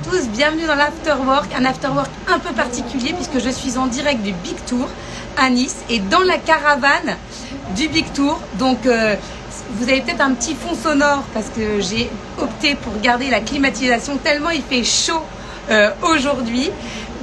tous, bienvenue dans l'Afterwork, un Afterwork un peu particulier puisque je suis en direct du Big Tour à Nice et dans la caravane du Big Tour. Donc vous avez peut-être un petit fond sonore parce que j'ai opté pour garder la climatisation tellement il fait chaud aujourd'hui.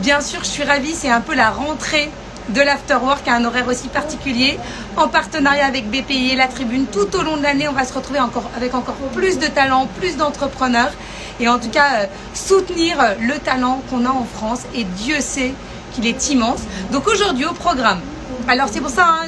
Bien sûr, je suis ravie, c'est un peu la rentrée de l'Afterwork à un horaire aussi particulier en partenariat avec BPI et La Tribune. Tout au long de l'année, on va se retrouver avec encore plus de talents, plus d'entrepreneurs et en tout cas soutenir le talent qu'on a en France et Dieu sait qu'il est immense. Donc aujourd'hui au programme, alors c'est pour ça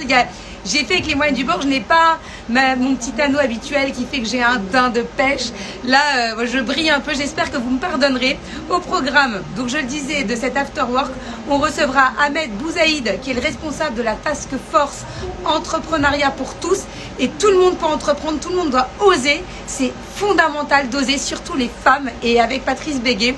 j'ai fait avec les moyens du bord, je n'ai pas mon petit anneau habituel qui fait que j'ai un teint de pêche. Là, je brille un peu, j'espère que vous me pardonnerez. Au programme, donc je le disais, de cet Afterwork, on recevra Ahmed Bouzaïd, qui est le responsable de la Task Force Entrepreneuriat pour tous. Et tout le monde peut entreprendre, tout le monde doit oser. C'est fondamental d'oser, surtout les femmes. Et avec Patrice Béguet,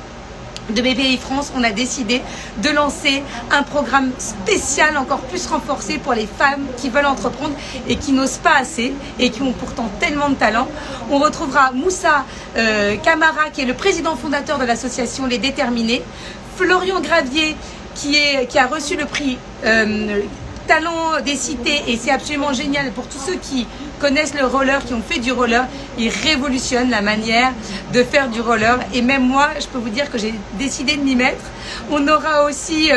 de BPI France, on a décidé de lancer un programme spécial encore plus renforcé pour les femmes qui veulent entreprendre et qui n'osent pas assez et qui ont pourtant tellement de talent. On retrouvera Moussa Camara qui est le président fondateur de l'association Les Déterminés, Florian Gravier qui a reçu le prix Talent des cités et c'est absolument génial pour tous ceux qui connaissent le roller, qui ont fait du roller. Il révolutionne la manière de faire du roller et même moi je peux vous dire que j'ai décidé de m'y mettre. On aura aussi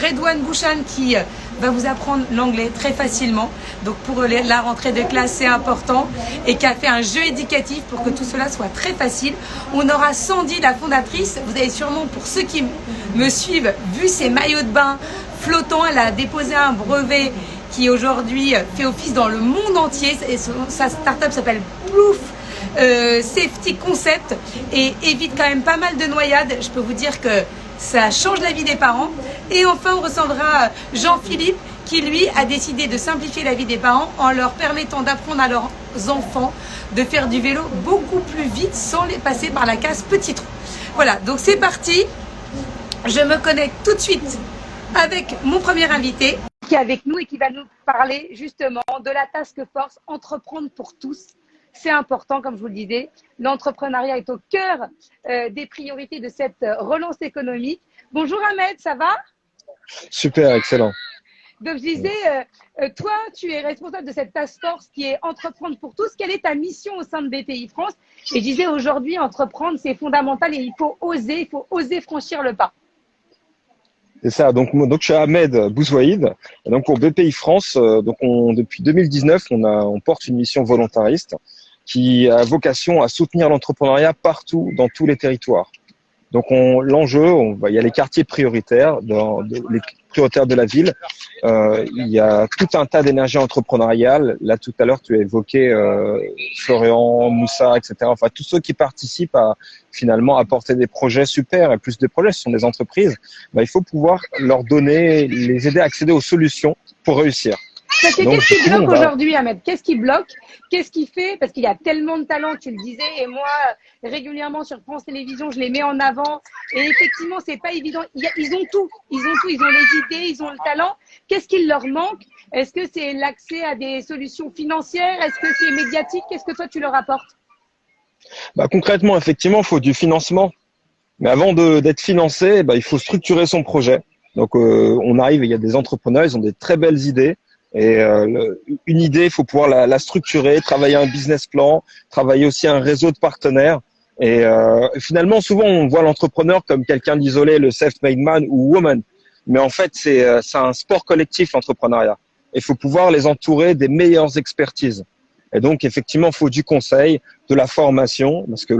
Redouane Bouchan qui va vous apprendre l'anglais très facilement, donc pour la rentrée de classe c'est important, et qui a fait un jeu éducatif pour que tout cela soit très facile. On aura Sandy, la fondatrice. Vous avez sûrement, pour ceux qui me suivent, vu ses maillots de bain flottants. Elle a déposé un brevet qui aujourd'hui fait office dans le monde entier et sa start-up s'appelle Plouf Safety Concept et évite quand même pas mal de noyades. Je peux vous dire que ça change la vie des parents. Et enfin on recevra Jean-Philippe qui lui a décidé de simplifier la vie des parents en leur permettant d'apprendre à leurs enfants de faire du vélo beaucoup plus vite sans les passer par la case petit trou. Voilà, donc c'est parti. Je me connecte tout de suite avec mon premier invité qui est avec nous et qui va nous parler justement de la Task Force Entreprendre pour tous. C'est important, comme je vous le disais, l'entrepreneuriat est au cœur des priorités de cette relance économique. Bonjour Ahmed, ça va? Super, excellent. Donc je disais, toi tu es responsable de cette Task Force qui est Entreprendre pour tous. Quelle est ta mission au sein de BPI France? Et je disais aujourd'hui, entreprendre c'est fondamental et il faut oser franchir le pas. C'est ça. Donc je suis Ahmed Bouzaïd. Donc pour BPI France, depuis 2019, on porte une mission volontariste qui a vocation à soutenir l'entrepreneuriat partout dans tous les territoires. Donc l'enjeu, il y a les quartiers prioritaires, les prioritaires de la ville. Il y a tout un tas d'énergie entrepreneuriale. Là tout à l'heure tu as évoqué Florian, Moussa, etc. Enfin tous ceux qui participent à finalement apporter des projets super et plus de projets, ce sont des entreprises. Il faut pouvoir leur donner, les aider à accéder aux solutions pour réussir. Parce que qu'est-ce qui bloque aujourd'hui, Ahmed? Qu'est-ce qui bloque? Qu'est-ce qui fait? Parce qu'il y a tellement de talents, tu le disais, et moi, régulièrement sur France Télévisions, je les mets en avant. Et effectivement, c'est pas évident. Ils ont tout. Ils ont les idées, ils ont le talent. Qu'est-ce qu'il leur manque? Est-ce que c'est l'accès à des solutions financières? Est-ce que c'est médiatique? Qu'est-ce que toi, tu leur apportes? Concrètement, effectivement, il faut du financement. Mais avant d'être financé, il faut structurer son projet. Donc, on arrive, il y a des entrepreneurs, ils ont des très belles idées. Et une idée, il faut pouvoir la structurer, travailler un business plan, travailler aussi un réseau de partenaires. Et finalement, souvent, on voit l'entrepreneur comme quelqu'un d'isolé, le self-made man ou woman. Mais en fait, c'est un sport collectif, l'entrepreneuriat. Il faut pouvoir les entourer des meilleures expertises. Et donc, effectivement, il faut du conseil, de la formation, parce que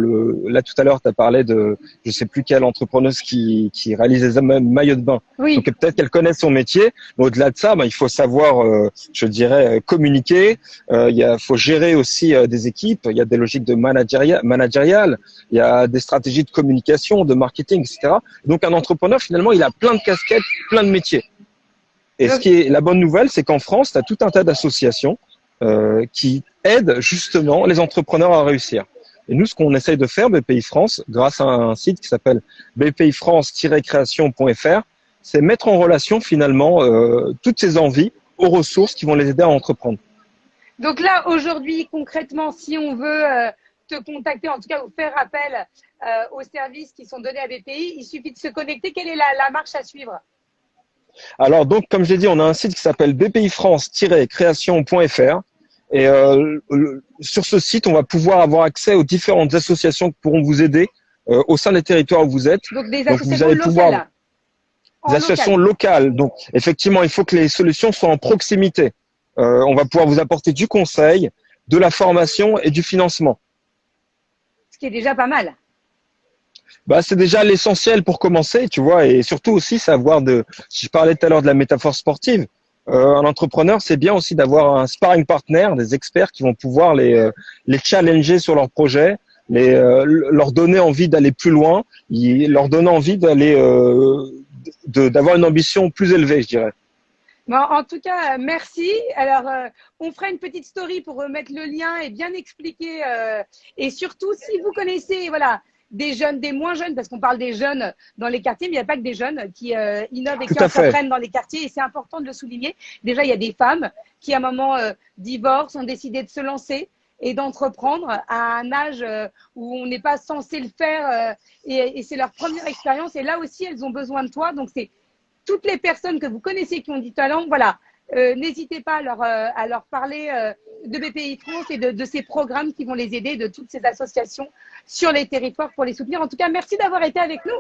là, tout à l'heure, tu as parlé de, je sais plus quelle entrepreneuse qui réalise des maillots de bain. Oui. Donc, peut-être qu'elle connaît son métier, mais au-delà de ça, il faut savoir, je dirais, communiquer. Il faut gérer aussi des équipes. Il y a des logiques de managériales. Il y a des stratégies de communication, de marketing, etc. Donc, un entrepreneur, finalement, il a plein de casquettes, plein de métiers. Et ce qui est la bonne nouvelle, c'est qu'en France, tu as tout un tas d'associations qui aident justement les entrepreneurs à réussir. Et nous, ce qu'on essaye de faire, BPI France, grâce à un site qui s'appelle bpifrance-création.fr, c'est mettre en relation finalement toutes ces envies aux ressources qui vont les aider à entreprendre. Donc là, aujourd'hui, concrètement, si on veut te contacter, en tout cas vous faire appel aux services qui sont donnés à BPI. Il suffit de se connecter. Quelle est la marche à suivre? Alors donc, comme j'ai dit, on a un site qui s'appelle bpifrance-création.fr et sur ce site, on va pouvoir avoir accès aux différentes associations qui pourront vous aider au sein des territoires où vous êtes. Donc des Donc, associations vous allez pouvoir locales. des associations locales. Donc, effectivement, il faut que les solutions soient en proximité. On va pouvoir vous apporter du conseil, de la formation et du financement. Ce qui est déjà pas mal. Bah, c'est déjà l'essentiel pour commencer, tu vois, et surtout aussi savoir si je parlais tout à l'heure de la métaphore sportive, un entrepreneur, c'est bien aussi d'avoir un sparring partner, des experts qui vont pouvoir les challenger sur leurs projets, leur donner envie d'aller plus loin, leur donner envie d'avoir une ambition plus élevée, je dirais. Bon, en tout cas, merci. Alors, on fera une petite story pour remettre le lien et bien expliquer. Et surtout, si vous connaissez, voilà, des jeunes, des moins jeunes, parce qu'on parle des jeunes dans les quartiers, mais il n'y a pas que des jeunes qui innovent et qui entreprennent dans les quartiers. Et c'est important de le souligner. Déjà, il y a des femmes qui, à un moment, divorcent, ont décidé de se lancer et d'entreprendre à un âge où on n'est pas censé le faire. Et c'est leur première expérience. Et là aussi, elles ont besoin de toi. Donc, c'est toutes les personnes que vous connaissez qui ont du talent, voilà, n'hésitez pas à leur parler de BPI France et de ces programmes qui vont les aider, de toutes ces associations sur les territoires pour les soutenir. En tout cas, merci d'avoir été avec nous.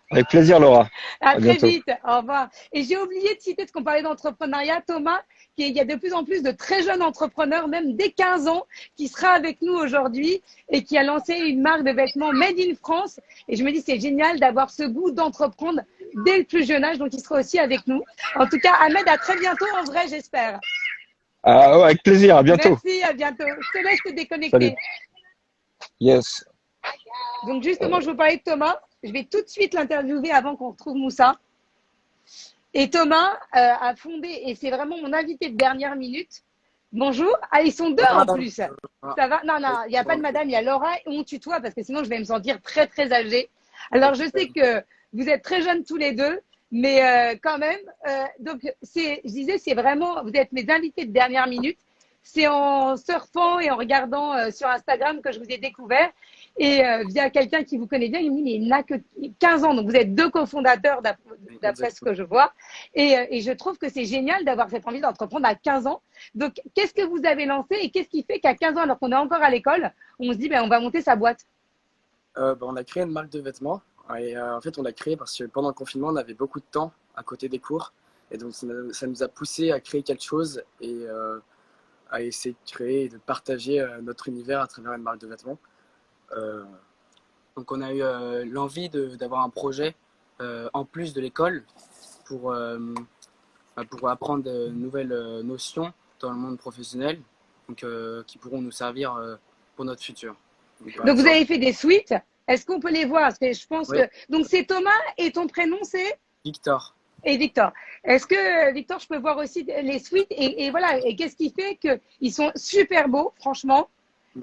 Avec plaisir, Laura. À très bientôt. vite. Au revoir. Et j'ai oublié de citer, parce qu'on parlait d'entrepreneuriat, Thomas, il y a de plus en plus de très jeunes entrepreneurs, même dès 15 ans, qui sera avec nous aujourd'hui et qui a lancé une marque de vêtements Made in France. Et je me dis, c'est génial d'avoir ce goût d'entreprendre dès le plus jeune âge. Donc, il sera aussi avec nous. En tout cas, Ahmed, à très bientôt, en vrai, j'espère. Ah, ouais, avec plaisir. À bientôt. Merci, à bientôt. Je te laisse te déconnecter. Salut. Yes. Donc, justement, je vous parlais de Thomas. Je vais tout de suite l'interviewer avant qu'on retrouve Moussa. Et Thomas a fondé, et c'est vraiment mon invité de dernière minute. Bonjour. Ah, ils sont deux en plus. Ça va? Non, non, il n'y a pas de madame, il y a Laura et on tutoie parce que sinon je vais me sentir très, très âgée. Alors, je sais que vous êtes très jeunes tous les deux, mais quand même. Donc, je disais, c'est vraiment, vous êtes mes invités de dernière minute. C'est en surfant et en regardant sur Instagram que je vous ai découvert. Et via quelqu'un qui vous connaît bien, il me dit, mais il n'a que 15 ans. Donc, vous êtes deux cofondateurs d'après ce que je vois. Et je trouve que c'est génial d'avoir cette envie d'entreprendre à 15 ans. Donc, qu'est-ce que vous avez lancé et qu'est-ce qui fait qu'à 15 ans, alors qu'on est encore à l'école, on se dit, ben, on va monter sa boîte? On a créé une marque de vêtements. Et en fait, on l'a créé parce que pendant le confinement, on avait beaucoup de temps à côté des cours. Et donc, ça nous a poussé à créer quelque chose et à essayer de créer et de partager notre univers à travers une marque de vêtements. Donc on a eu l'envie d'avoir un projet en plus de l'école pour apprendre de nouvelles notions dans le monde professionnel, donc, qui pourront nous servir pour notre futur. Donc vous avez fait des suites. Est-ce qu'on peut les voir? Parce que je pense oui. que... Donc c'est Thomas et ton prénom c'est? Victor. Et Victor. Est-ce que, Victor, je peux voir aussi les suites et voilà, et qu'est-ce qui fait qu'ils sont super beaux, franchement,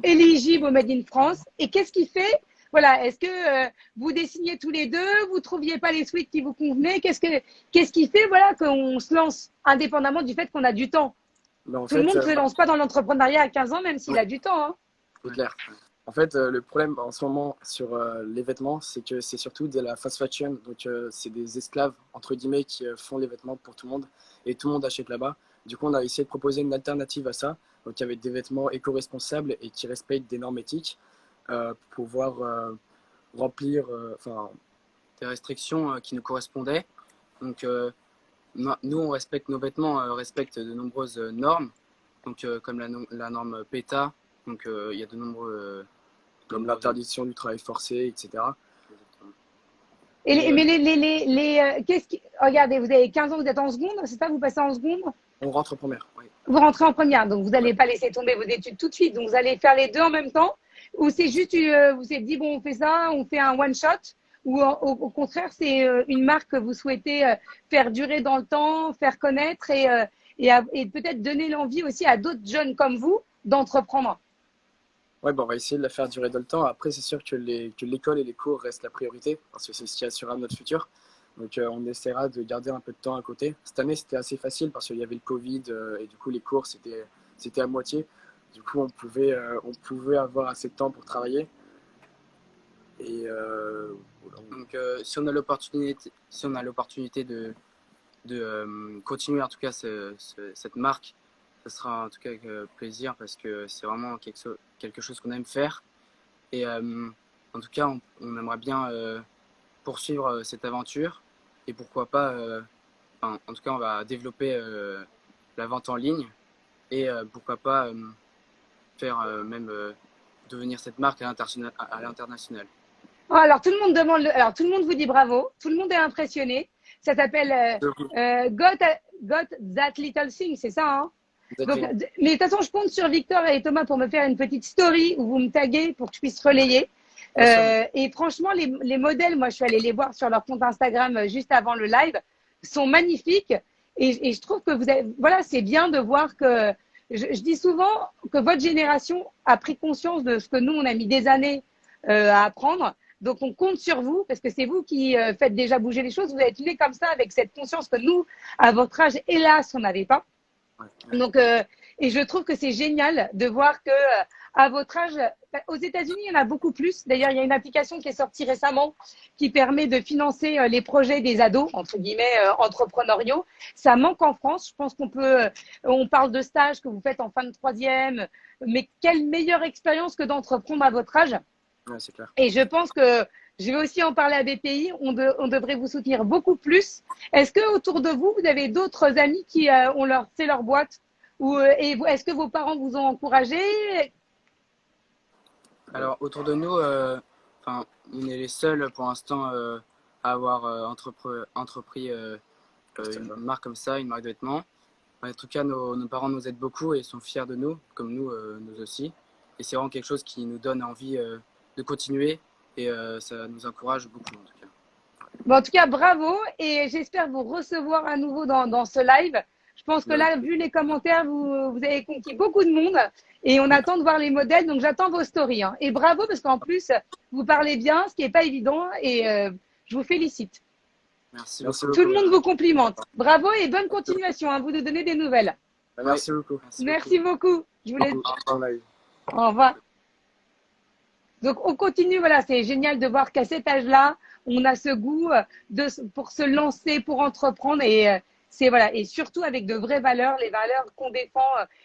éligibles au Made in France? Et qu'est-ce qui fait, voilà, est-ce que vous dessiniez tous les deux, vous trouviez pas les suites qui vous convenaient? Qu'est-ce qui fait, voilà, qu'on se lance indépendamment du fait qu'on a du temps? Tout le monde ne se lance pas dans l'entrepreneuriat à 15 ans, même s'il a du temps. Hein. C'est clair. En fait, le problème en ce moment sur les vêtements, c'est que c'est surtout de la fast fashion. Donc, c'est des esclaves, entre guillemets, qui font les vêtements pour tout le monde. Et tout le monde achète là-bas. Du coup, on a essayé de proposer une alternative à ça. Donc, avec des vêtements éco-responsables et qui respectent des normes éthiques pour pouvoir remplir des restrictions qui nous correspondaient. Donc, nous, on respecte nos vêtements, respectent de nombreuses normes. Donc, comme la norme PETA. Donc, il y a de nombreux... comme l'interdiction du travail forcé, etc. Regardez, vous avez 15 ans, vous êtes en seconde, c'est ça, vous passez en seconde? On rentre en première, oui. Vous rentrez en première, donc vous n'allez pas laisser tomber vos études tout de suite, donc vous allez faire les deux en même temps? Ou c'est juste, vous êtes dit, bon, on fait ça, on fait un one-shot? Ou au contraire, c'est une marque que vous souhaitez faire durer dans le temps, faire connaître et peut-être donner l'envie aussi à d'autres jeunes comme vous d'entreprendre? Ouais, on va essayer de la faire durer dans le temps. Après, c'est sûr que l'école et les cours restent la priorité parce que c'est ce qui assurera notre futur. Donc, on essaiera de garder un peu de temps à côté. Cette année, c'était assez facile parce qu'il y avait le Covid et du coup, les cours, c'était à moitié. Du coup, on pouvait avoir assez de temps pour travailler. Et donc, si on a l'opportunité de continuer en tout cas cette marque, ça sera en tout cas avec plaisir parce que c'est vraiment quelque chose qu'on aime faire. Et en tout cas, on aimerait bien poursuivre cette aventure et pourquoi pas, en tout cas, on va développer la vente en ligne et pourquoi pas faire même devenir cette marque à l'international. Oh, alors tout le monde alors tout le monde vous dit bravo, tout le monde est impressionné. Ça s'appelle Got That Little Thing, c'est ça, hein? Donc, mais de toute façon, je compte sur Victor et Thomas pour me faire une petite story où vous me taguez pour que je puisse relayer. Et franchement, les modèles, moi, je suis allée les voir sur leur compte Instagram juste avant le live, sont magnifiques. Et je trouve que voilà, c'est bien de voir que, je dis souvent que votre génération a pris conscience de ce que nous, on a mis des années à apprendre. Donc, on compte sur vous parce que c'est vous qui faites déjà bouger les choses. Vous êtes nés comme ça avec cette conscience que nous, à votre âge, hélas, on n'avait pas. Donc, et je trouve que c'est génial de voir que à votre âge, aux États-Unis, il y en a beaucoup plus. D'ailleurs, il y a une application qui est sortie récemment qui permet de financer les projets des ados, entre guillemets, entrepreneuriaux. Ça manque en France. Je pense on parle de stages que vous faites en fin de troisième, mais quelle meilleure expérience que d'entreprendre à votre âge. Ouais, c'est clair. Et je pense que je vais aussi en parler à BPI. On devrait vous soutenir beaucoup plus. Est-ce que autour de vous, vous avez d'autres amis qui ont c'est leur boîte et est-ce que vos parents vous ont encouragé? Alors autour de nous, on est les seuls pour l'instant à avoir entrepris une marque comme ça, une marque de vêtements. En tout cas, nos parents nous aident beaucoup et sont fiers de nous, comme nous aussi. Et c'est vraiment quelque chose qui nous donne envie de continuer et ça nous encourage beaucoup en tout cas. Bon, en tout cas, bravo et j'espère vous recevoir à nouveau dans ce live. Je pense que là, vu les commentaires, vous avez conquis beaucoup de monde et on attend de voir les modèles. Donc, j'attends vos stories. Hein. Et bravo parce qu'en plus, vous parlez bien, ce qui n'est pas évident et je vous félicite. Merci beaucoup. Tout le monde vous complimente. Bravo et bonne continuation. Hein, vous nous donnez des nouvelles. Merci beaucoup. Merci beaucoup. Je vous laisse. Au revoir. Donc, on continue. Voilà, c'est génial de voir qu'à cet âge-là, on a ce goût pour se lancer, pour entreprendre et et surtout avec de vraies valeurs, les valeurs qu'on défend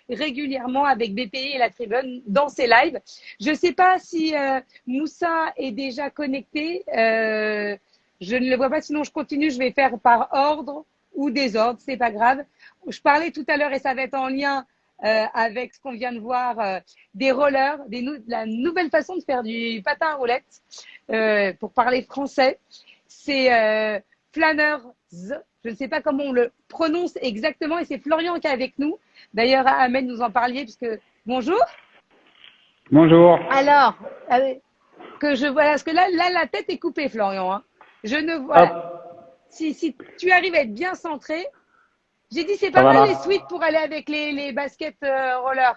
régulièrement avec BPI et la Tribune dans ces lives. Je ne sais pas si Moussa est déjà connecté. Je ne le vois pas, sinon je continue. Je vais faire par ordre ou désordre, c'est pas grave. Je parlais tout à l'heure et ça va être en lien avec ce qu'on vient de voir, des rollers, la nouvelle façon de faire du patin à roulettes, pour parler français. C'est Flâneur. Je ne sais pas comment on le prononce exactement et c'est Florian qui est avec nous. D'ailleurs, Ahmed, nous en parliez puisque bonjour. Bonjour. Alors, que je vois, parce que là, la tête est coupée, Florian. Hein. Je ne vois. Si tu arrives à être bien centré, j'ai dit c'est pas mal les suites pour aller avec les baskets roller.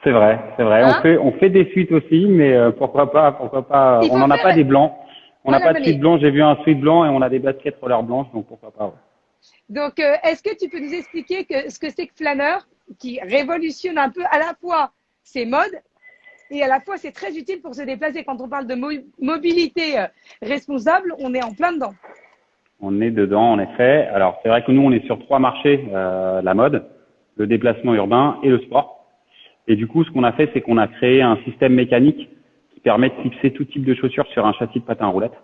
C'est vrai. Hein On fait des suites aussi, mais pourquoi pas. On n'en a pas des blancs. On n'a pas de suite blanc. J'ai vu un suite blanc et on a des baskets roller blanches, donc pourquoi pas. Ouais. Donc, est-ce que tu peux nous expliquer ce que c'est que Flâneur, qui révolutionne un peu à la fois ses modes et à la fois c'est très utile pour se déplacer. Quand on parle de mobilité responsable, on est en plein dedans. On est dedans, en effet. Alors, c'est vrai que nous, on est sur 3 marchés, la mode, le déplacement urbain et le sport. Et du coup, ce qu'on a fait, c'est qu'on a créé un système mécanique qui permet de fixer tout type de chaussures sur un châssis de patin à roulettes.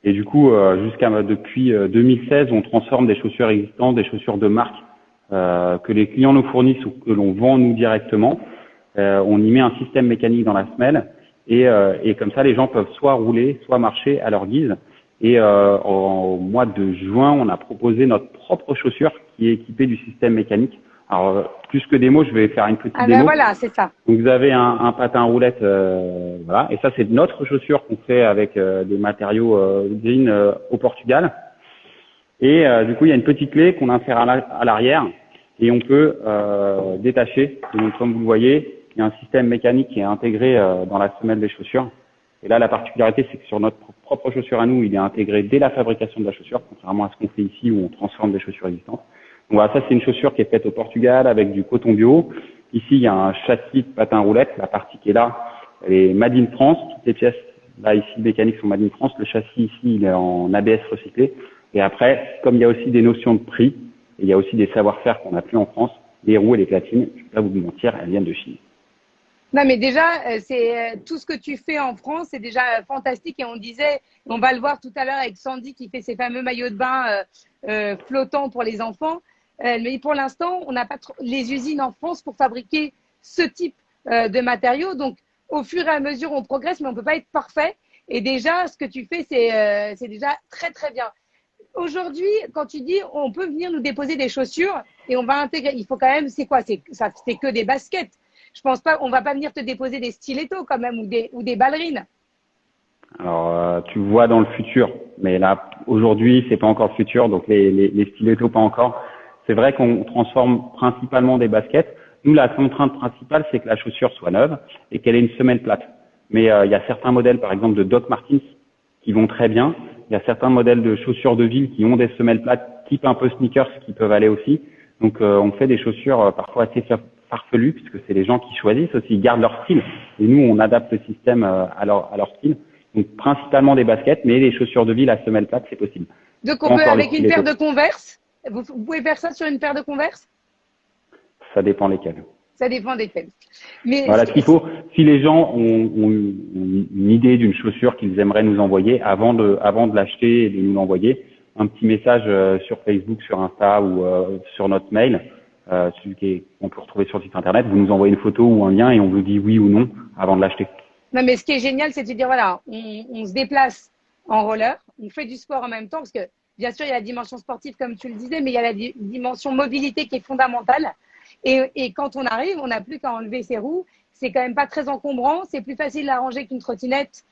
Et du coup, depuis 2016, on transforme des chaussures existantes, des chaussures de marque que les clients nous fournissent ou que l'on vend nous directement. On y met un système mécanique dans la semelle et comme ça, les gens peuvent soit rouler, soit marcher à leur guise. Et au mois de juin, on a proposé notre propre chaussure qui est équipée du système mécanique. Alors, plus que des mots, je vais faire une petite démo. Voilà, c'est ça. Donc, vous avez un patin à roulettes, voilà. Et ça, c'est notre chaussure qu'on fait avec des matériaux green au Portugal. Et du coup, il y a une petite clé qu'on insère à l'arrière et on peut détacher. Et donc, comme vous le voyez, il y a un système mécanique qui est intégré dans la semelle des chaussures. Et là, la particularité, c'est que sur notre propre chaussure à nous, il est intégré dès la fabrication de la chaussure, contrairement à ce qu'on fait ici où on transforme des chaussures existantes. Donc voilà, ça c'est une chaussure qui est faite au Portugal avec du coton bio. Ici, il y a un châssis de patin roulette. La partie qui est là, elle est made in France. Toutes les pièces Là, ici, les mécaniques sont made in France. Le châssis, ici, il est en ABS recyclé. Et après, comme il y a aussi des notions de prix, et il y a aussi des savoir-faire qu'on n'a plus en France, les roues et les platines, je ne vais pas vous mentir, elles viennent de Chine. Non, mais déjà, c'est tout ce que tu fais en France, c'est déjà fantastique. Et on disait, on va le voir tout à l'heure avec Sandy qui fait ses fameux maillots de bain flottants pour les enfants. Mais pour l'instant, on n'a pas les usines en France pour fabriquer ce type de matériaux. Donc, au fur et à mesure, on progresse, mais on ne peut pas être parfait. Et déjà, ce que tu fais, c'est déjà très, très bien. Aujourd'hui, quand tu dis, on peut venir nous déposer des chaussures et on va intégrer, il faut quand même, c'est quoi? C'est que des baskets. Je pense pas, on va pas venir te déposer des stilettos quand même ou des ballerines. Alors, tu vois dans le futur, mais là, aujourd'hui, c'est pas encore le futur, donc les stilettos pas encore. C'est vrai qu'on transforme principalement des baskets. Nous, la contrainte principale, c'est que la chaussure soit neuve et qu'elle ait une semelle plate. Mais il y a certains modèles, par exemple de Doc Martens, qui vont très bien. Il y a certains modèles de chaussures de ville qui ont des semelles plates, type un peu sneakers, qui peuvent aller aussi. Donc, on fait des chaussures parfois assez farfelues, puisque c'est les gens qui choisissent aussi, ils gardent leur style. Et nous, on adapte le système à leur style. Donc, principalement des baskets, mais les chaussures de ville à semelle plate, c'est possible. Donc, on peut, avec une paire de Converse, vous pouvez faire ça sur une paire de Converse? Ça dépend lesquelles. Ça dépend desquelles. Mais voilà ce qu'il faut. Si les gens ont une idée d'une chaussure qu'ils aimeraient nous envoyer, avant de l'acheter et de nous l'envoyer, un petit message sur Facebook, sur Insta ou sur notre mail, celui qu'on peut retrouver sur le site internet, vous nous envoyez une photo ou un lien et on vous dit oui ou non avant de l'acheter. Non, mais ce qui est génial, c'est de dire, voilà, on se déplace en roller, on fait du sport en même temps, parce que bien sûr, il y a la dimension sportive, comme tu le disais, mais il y a la dimension mobilité qui est fondamentale. Et quand on arrive, on n'a plus qu'à enlever ses roues. C'est quand même pas très encombrant. C'est plus facile à ranger qu'une trottinette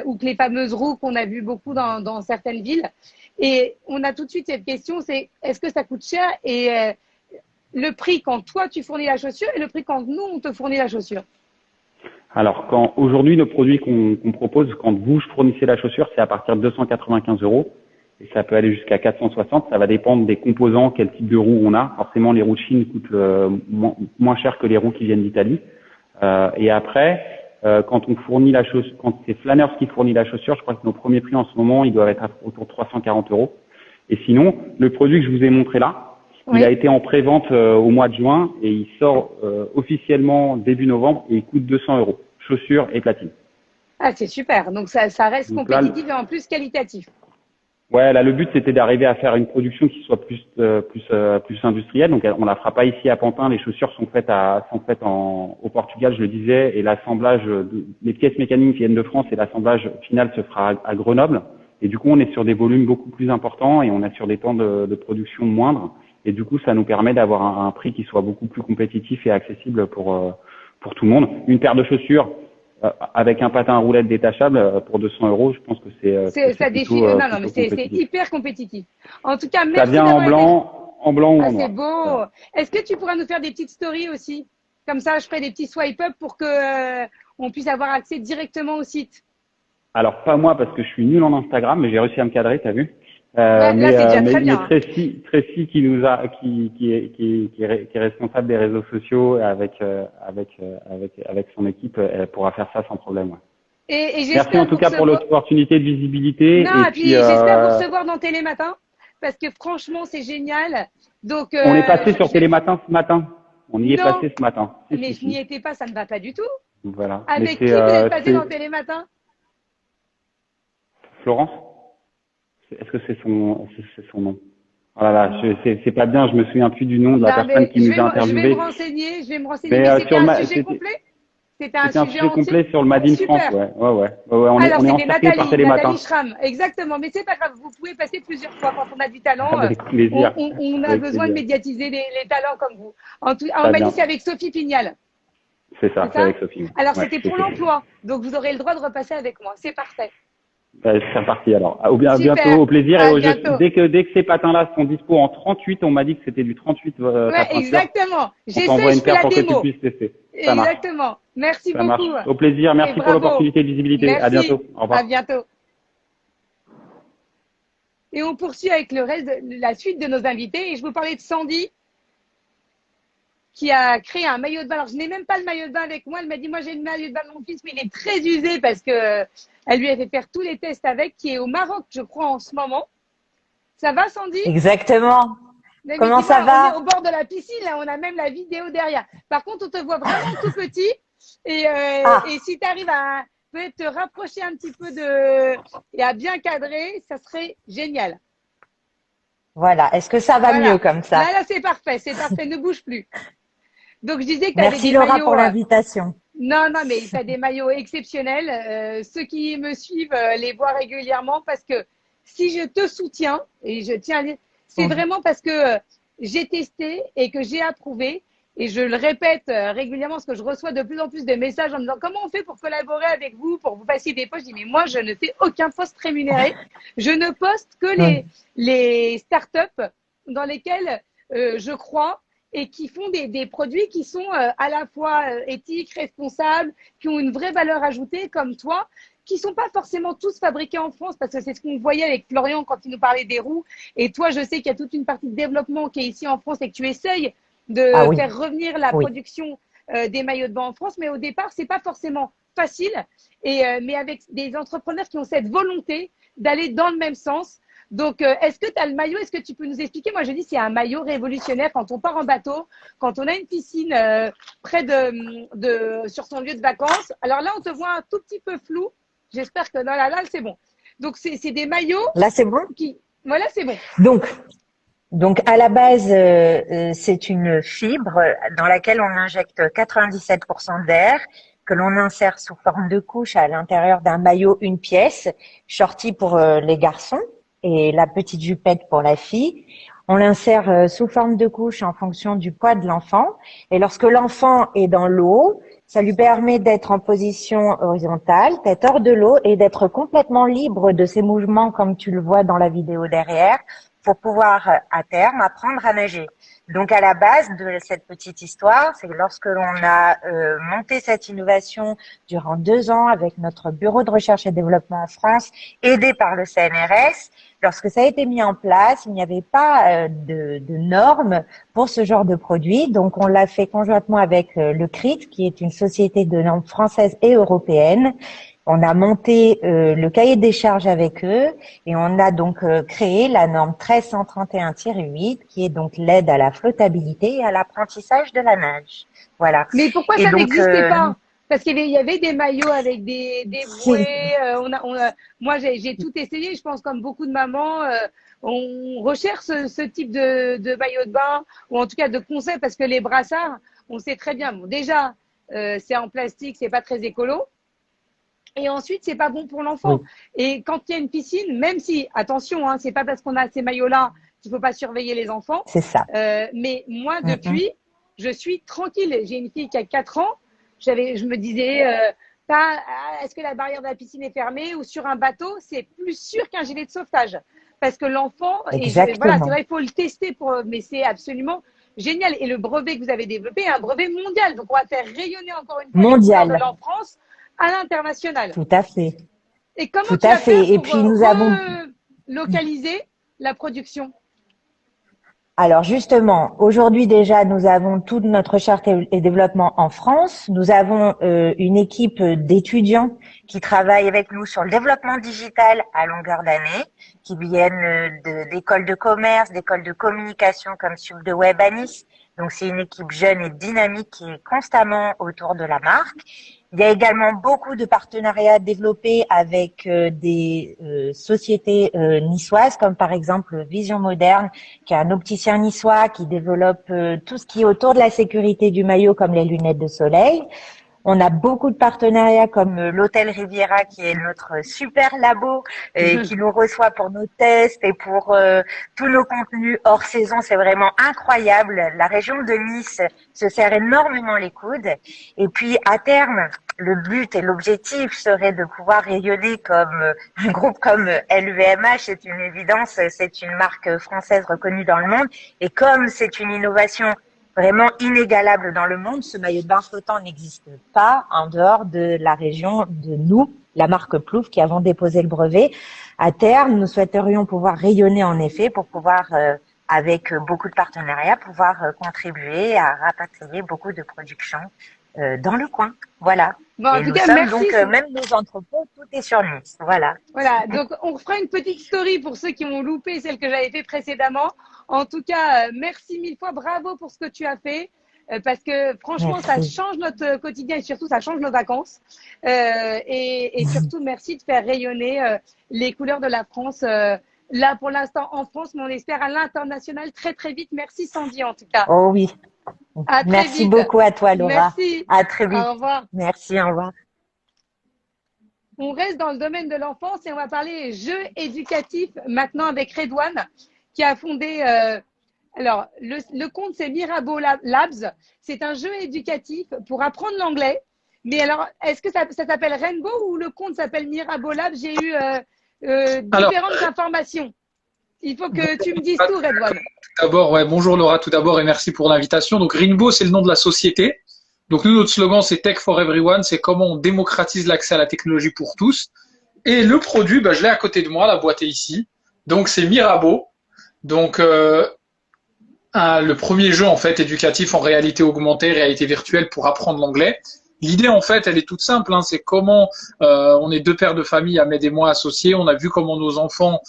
ou que les fameuses roues qu'on a vues beaucoup dans certaines villes. Et on a tout de suite cette question, c'est est-ce que ça coûte cher? Et le prix quand toi, tu fournis la chaussure et le prix quand nous, on te fournit la chaussure. Alors, aujourd'hui, nos produits qu'on propose, quand vous fournissez la chaussure, c'est à partir de 295 €. Et ça peut aller jusqu'à 460. Ça va dépendre des composants, quel type de roues on a. Forcément, les roues de Chine coûtent moins cher que les roues qui viennent d'Italie. Et après, quand on fournit la chaussure, quand c'est Flanners qui fournit la chaussure, je crois que nos premiers prix en ce moment, ils doivent être autour de 340 €. Et sinon, le produit que je vous ai montré là, oui, il a été en pré-vente au mois de juin et il sort officiellement début novembre et il coûte 200 €. Chaussures et platine. Ah, c'est super. Donc, ça reste donc compétitif et en plus qualitatif. Ouais, là, le but, c'était d'arriver à faire une production qui soit plus industrielle. Donc, on la fera pas ici à Pantin. Les chaussures sont faites au Portugal, je le disais, et l'assemblage, les pièces mécaniques viennent de France et l'assemblage final se fera à Grenoble. Et du coup, on est sur des volumes beaucoup plus importants et on est sur des temps de production moindres. Et du coup, ça nous permet d'avoir un prix qui soit beaucoup plus compétitif et accessible pour tout le monde. Une paire de chaussures avec un patin à roulettes détachable pour 200 €, je pense que ça défie. Non, mais c'est hyper compétitif. En tout cas, merci. Ça vient en blanc ou en noir. C'est beau. Est-ce que tu pourras nous faire des petites stories aussi? Comme ça, je ferai des petits swipe up pour que on puisse avoir accès directement au site. Alors pas moi parce que je suis nul en Instagram, mais j'ai réussi à me cadrer, t'as vu? Tracy qui est responsable des réseaux sociaux avec son équipe, elle pourra faire ça sans problème. Ouais. Et merci en tout cas pour l'opportunité de visibilité. Non, et puis j'espère vous recevoir dans Télématin parce que franchement c'est génial. Donc on est passé sur Télématin ce matin. On y est passé ce matin. Mais je n'y étais pas, ça ne va pas du tout. Voilà. Avec qui vous êtes passé dans Télématin? Florence? Est-ce que c'est son nom? Voilà, c'est pas bien, je me souviens plus du nom de la personne qui nous a interviewé. Je vais me renseigner. Mais c'était un sujet complet? C'était un sujet complet sur le Made in France, ouais. On est encerclé par Télématin. Nathalie Schramm, exactement. Mais c'est pas grave, vous pouvez passer plusieurs fois quand on a du talent. Avec plaisir. On a besoin de médiatiser les talents comme vous. On m'a dit c'est avec Sophie Pignal. C'est ça, c'est avec Sophie. Alors c'était pour l'emploi, donc vous aurez le droit de repasser avec moi. C'est parfait. C'est reparti alors. À bientôt, au plaisir. Dès que ces patins-là sont dispo en 38, on m'a dit que c'était du 38. Exactement. On t'envoie une paire pour que tu puisses tester. Exactement. Merci beaucoup. Au plaisir. Merci pour l'opportunité de visibilité. Merci. À bientôt. Au revoir. À bientôt. Et on poursuit avec la suite de nos invités. Et je vous parlais de Sandy, qui a créé un maillot de bain. Alors, je n'ai même pas le maillot de bain avec moi. Elle m'a dit, moi, j'ai le maillot de bain de mon fils, mais il est très usé parce que elle lui a fait faire tous les tests avec, qui est au Maroc, je crois, en ce moment. Ça va, Sandy? Exactement. Mais Comment oui, ça dis-moi, on va? est au bord de la piscine, là, on a même la vidéo derrière. Par contre, on te voit vraiment tout petit. Et si tu arrives à peut-être te rapprocher un petit peu et à bien cadrer, ça serait génial. Voilà. Est-ce que ça va Voilà. mieux comme ça? Là, c'est parfait, ne bouge plus. Donc, je disais que tu avais Merci des Laura maillots. pour l'invitation. Non, mais tu as des maillots exceptionnels. Ceux qui me suivent les voient régulièrement parce que si je te soutiens, et je tiens à dire, c'est vraiment parce que j'ai testé et que j'ai approuvé. Et je le répète régulièrement parce que je reçois de plus en plus de messages en me disant comment on fait pour collaborer avec vous, pour vous passer des posts. Je dis mais moi, je ne fais aucun post rémunéré. Je ne poste que les startups dans lesquelles je crois et qui font des produits qui sont à la fois éthiques, responsables, qui ont une vraie valeur ajoutée comme toi, qui sont pas forcément tous fabriqués en France, parce que c'est ce qu'on voyait avec Florian quand il nous parlait des roues. Et toi, je sais qu'il y a toute une partie de développement qui est ici en France et que tu essayes de faire revenir la production des maillots de bain en France. Mais au départ, c'est pas forcément facile. Mais avec des entrepreneurs qui ont cette volonté d'aller dans le même sens. Donc, est-ce que tu as le maillot? Est-ce que tu peux nous expliquer? Moi, je dis c'est un maillot révolutionnaire quand on part en bateau, quand on a une piscine près sur son lieu de vacances. Alors là, on te voit un tout petit peu flou. J'espère que là, c'est bon. Donc, c'est des maillots. Là, c'est bon? Voilà, c'est bon. Donc, à la base, c'est une fibre dans laquelle on injecte 97% d'air, que l'on insère sous forme de couche à l'intérieur d'un maillot, une pièce, shorty pour les garçons et la petite jupette pour la fille. On l'insère sous forme de couche en fonction du poids de l'enfant. Et lorsque l'enfant est dans l'eau, ça lui permet d'être en position horizontale, d'être hors de l'eau et d'être complètement libre de ses mouvements, comme tu le vois dans la vidéo derrière, pour pouvoir à terme apprendre à nager. Donc à la base de cette petite histoire, c'est lorsque l'on a monté cette innovation durant 2 ans avec notre bureau de recherche et développement en France, aidé par le CNRS. Lorsque ça a été mis en place, il n'y avait pas de normes pour ce genre de produit. Donc on l'a fait conjointement avec le CRIT, qui est une société de normes française et européenne. On a monté le cahier des charges avec eux et on a donc créé la norme 1331-8 qui est donc l'aide à la flottabilité et à l'apprentissage de la nage. Voilà. Mais pourquoi ça n'existait pas? Parce qu'il y avait des maillots avec des bouées. Moi, j'ai tout essayé. Je pense comme beaucoup de mamans, on recherche ce type de maillot de bain ou en tout cas de conseils parce que les brassards, on sait très bien. Bon, déjà, c'est en plastique, c'est pas très écolo. Et ensuite, c'est pas bon pour l'enfant. Oui. Et quand il y a une piscine, même si, attention, c'est pas parce qu'on a ces maillots-là qu'il faut pas surveiller les enfants. C'est ça. Mais moi, depuis, je suis tranquille. J'ai une fille qui a 4 ans. Je me disais, est-ce que la barrière de la piscine est fermée ou sur un bateau, c'est plus sûr qu'un gilet de sauvetage. Parce que l'enfant, voilà, c'est vrai, il faut le tester mais c'est absolument génial. Et le brevet que vous avez développé est un brevet mondial. Donc, on va faire rayonner encore une fois les couleurs de l'enfance à l'international. Tout à fait. Et comment tu as fait pour localiser la production? Alors justement, aujourd'hui déjà, nous avons toute notre recherche et développement en France. Nous avons une équipe d'étudiants qui travaillent avec nous sur le développement digital à longueur d'année, qui viennent d'écoles de commerce, d'écoles de communication comme Sub de Web à Nice. Donc c'est une équipe jeune et dynamique qui est constamment autour de la marque. Il y a également beaucoup de partenariats développés avec des sociétés niçoises, comme par exemple Vision Moderne, qui est un opticien niçois qui développe tout ce qui est autour de la sécurité du maillot, comme les lunettes de soleil. On a beaucoup de partenariats comme l'Hôtel Riviera, qui est notre super labo et qui nous reçoit pour nos tests et pour tous nos contenus hors saison. C'est vraiment incroyable. La région de Nice se serre énormément les coudes. Et puis, à terme, le but et l'objectif serait de pouvoir rayonner comme un groupe comme LVMH. C'est une évidence. C'est une marque française reconnue dans le monde. Et comme c'est une innovation vraiment inégalable dans le monde, ce maillot de bain flottant n'existe pas en dehors de la région de nous, la marque Plouf, qui avons déposé le brevet. À terme, nous souhaiterions pouvoir rayonner en effet pour pouvoir avec beaucoup de partenariats, pouvoir contribuer à rapatrier beaucoup de production dans le coin. Voilà. Bon, en Et tout nous cas, sommes merci. donc, même nos entrepôts, tout est sur Nice. Voilà. Voilà, donc on fera une petite story pour ceux qui ont loupé celle que j'avais fait précédemment. En tout cas, merci mille fois, bravo pour ce que tu as fait, parce que franchement, ça Merci. change notre quotidien et surtout, ça change nos vacances. Et surtout, merci de faire rayonner les couleurs de la France. Là, pour l'instant, en France, mais on espère à l'international très, très vite. Merci Sandy, en tout cas. Oh oui. À très Merci vite. beaucoup à toi, Laura. Merci. À très vite. Au revoir. Merci, au revoir. On reste dans le domaine de l'enfance et on va parler jeux éducatifs maintenant avec Redouane qui a fondé. Alors, le compte c'est Mirabeau Labs. C'est un jeu éducatif pour apprendre l'anglais. Mais alors, est-ce que ça s'appelle Rainbow ou le compte s'appelle Mirabeau Labs? J'ai eu différentes informations. Il faut que tu me dises tout, Redouane. D'abord, ouais, bonjour Laura, tout d'abord, et merci pour l'invitation. Donc, Rainbow, c'est le nom de la société. Donc, nous, notre slogan, c'est Tech for Everyone. C'est comment on démocratise l'accès à la technologie pour tous. Et le produit, je l'ai à côté de moi, la boîte est ici. Donc, c'est Mirabeau. Donc, le premier jeu, en fait, éducatif en réalité augmentée, réalité virtuelle pour apprendre l'anglais. L'idée, en fait, elle est toute simple. C'est comment on est deux pères de famille, Ahmed et moi, associés. On a vu comment nos enfants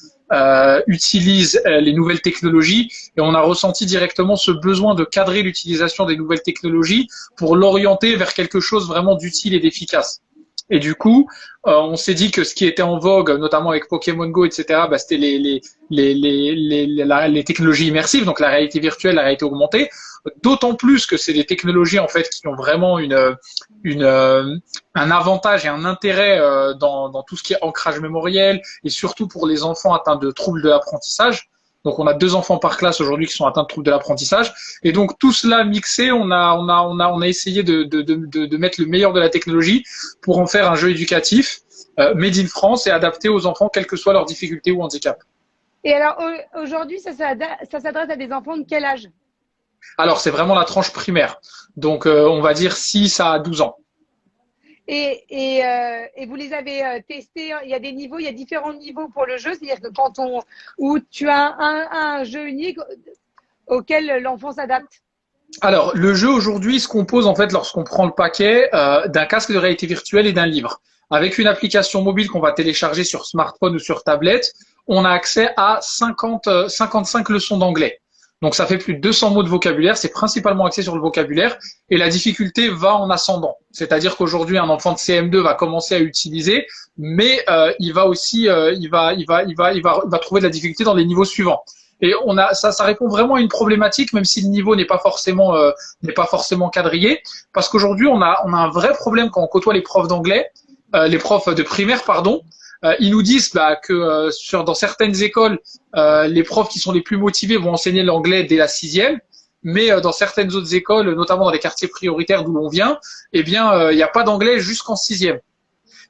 utilisent les nouvelles technologies et on a ressenti directement ce besoin de cadrer l'utilisation des nouvelles technologies pour l'orienter vers quelque chose vraiment d'utile et d'efficace. Et du coup, on s'est dit que ce qui était en vogue, notamment avec Pokémon Go, etc., c'était les technologies immersives, donc la réalité virtuelle, la réalité augmentée. D'autant plus que c'est des technologies en fait qui ont vraiment un avantage et un intérêt dans tout ce qui est ancrage mémoriel et surtout pour les enfants atteints de troubles de l'apprentissage. Donc on a 2 enfants par classe aujourd'hui qui sont atteints de troubles de l'apprentissage et donc tout cela mixé, on a essayé de mettre le meilleur de la technologie pour en faire un jeu éducatif made in France et adapté aux enfants quelles que soient leurs difficultés ou handicaps. Et alors, aujourd'hui, ça s'adresse à des enfants de quel âge? Alors, c'est vraiment la tranche primaire. Donc, on va dire 6 à 12 ans. Et vous les avez testés, il y a des niveaux, il y a différents niveaux pour le jeu, c'est-à-dire que où tu as un jeu unique auquel l'enfant s'adapte. Alors, le jeu aujourd'hui se compose en fait lorsqu'on prend le paquet d'un casque de réalité virtuelle et d'un livre. Avec une application mobile qu'on va télécharger sur smartphone ou sur tablette, on a accès à 55 leçons d'anglais. Donc, ça fait plus de 200 mots de vocabulaire. C'est principalement axé sur le vocabulaire et la difficulté va en ascendant. C'est-à-dire qu'aujourd'hui, un enfant de CM2 va commencer à utiliser, mais il va aussi, il va trouver de la difficulté dans les niveaux suivants. Et ça répond vraiment à une problématique, même si le niveau n'est pas forcément quadrillé, parce qu'aujourd'hui, on a un vrai problème quand on côtoie les profs d'anglais, les profs de primaire, pardon. Ils nous disent que dans certaines écoles, les profs qui sont les plus motivés vont enseigner l'anglais dès la 6e, mais dans certaines autres écoles, notamment dans les quartiers prioritaires d'où l'on vient, il n'y a pas d'anglais jusqu'en 6e.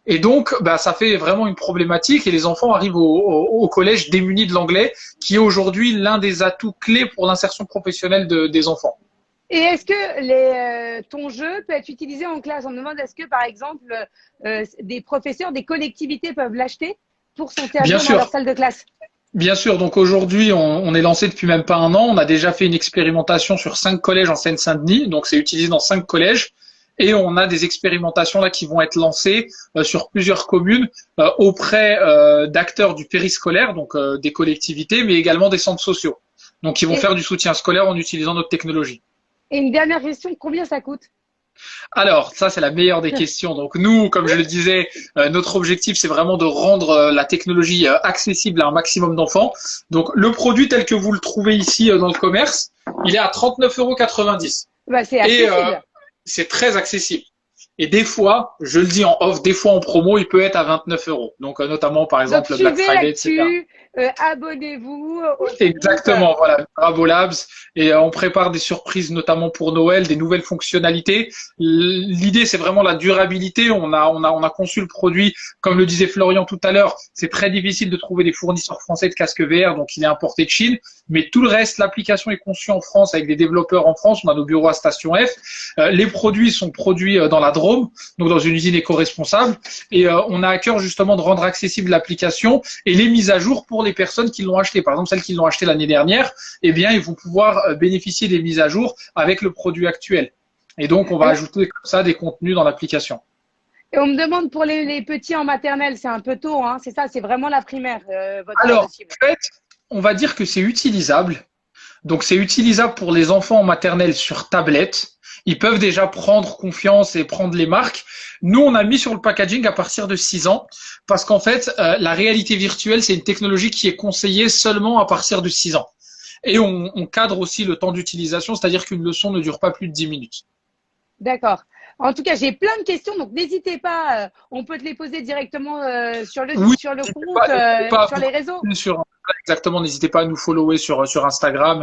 Et donc, ça fait vraiment une problématique et les enfants arrivent au collège démunis de l'anglais, qui est aujourd'hui l'un des atouts clés pour l'insertion professionnelle des enfants. Et est-ce que ton jeu peut être utilisé en classe? On me demande est-ce que, par exemple, des professeurs, des collectivités peuvent l'acheter pour s'en servir dans leur salle de classe? Bien sûr. Donc aujourd'hui, on est lancé depuis même pas 1 an. On a déjà fait une expérimentation sur 5 collèges en Seine-Saint-Denis. Donc c'est utilisé dans 5 collèges. Et on a des expérimentations là qui vont être lancées sur plusieurs communes auprès d'acteurs du périscolaire, donc des collectivités, mais également des centres sociaux. Donc ils vont faire du soutien scolaire en utilisant notre technologie. Et une dernière question, combien ça coûte? Alors, ça, c'est la meilleure des questions. Donc, nous, comme je le disais, notre objectif, c'est vraiment de rendre la technologie accessible à un maximum d'enfants. Donc, le produit tel que vous le trouvez ici dans le commerce, il est à 39,90 €. C'est accessible. Et c'est très accessible. Et des fois, je le dis en off, des fois en promo, il peut être à 29 €. Donc, notamment, par exemple, le Black Friday, etc. Abonnez-vous. Exactement, voilà, Bravo Labs. Et on prépare des surprises, notamment pour Noël, des nouvelles fonctionnalités. L'idée, c'est vraiment la durabilité. On a conçu le produit, comme le disait Florian tout à l'heure. C'est très difficile de trouver des fournisseurs français de casques VR, donc il est importé de Chine. Mais tout le reste, l'application est conçue en France avec des développeurs en France. On a nos bureaux à Station F. Les produits sont produits dans la Drôme. Drôme, donc dans une usine éco-responsable. Et on a à cœur justement de rendre accessible l'application et les mises à jour pour les personnes qui l'ont acheté. Par exemple, celles qui l'ont acheté l'année dernière, eh bien, ils vont pouvoir bénéficier des mises à jour avec le produit actuel. Et donc, on va ajouter comme ça des contenus dans l'application. Et on me demande pour les petits en maternelle, c'est un peu tôt, hein, c'est ça, c'est vraiment la primaire. Alors, en fait, on va dire que c'est utilisable. Donc, c'est utilisable pour les enfants en maternelle sur tablette. Ils peuvent déjà prendre confiance et prendre les marques. Nous, on a mis sur le packaging à partir de 6 ans parce qu'en fait, la réalité virtuelle, c'est une technologie qui est conseillée seulement à partir de 6 ans. Et on cadre aussi le temps d'utilisation, c'est-à-dire qu'une leçon ne dure pas plus de 10 minutes. D'accord. En tout cas, j'ai plein de questions, donc n'hésitez pas. On peut te les poser directement sur le compte, sur les réseaux. Exactement, n'hésitez pas à nous follower sur Instagram.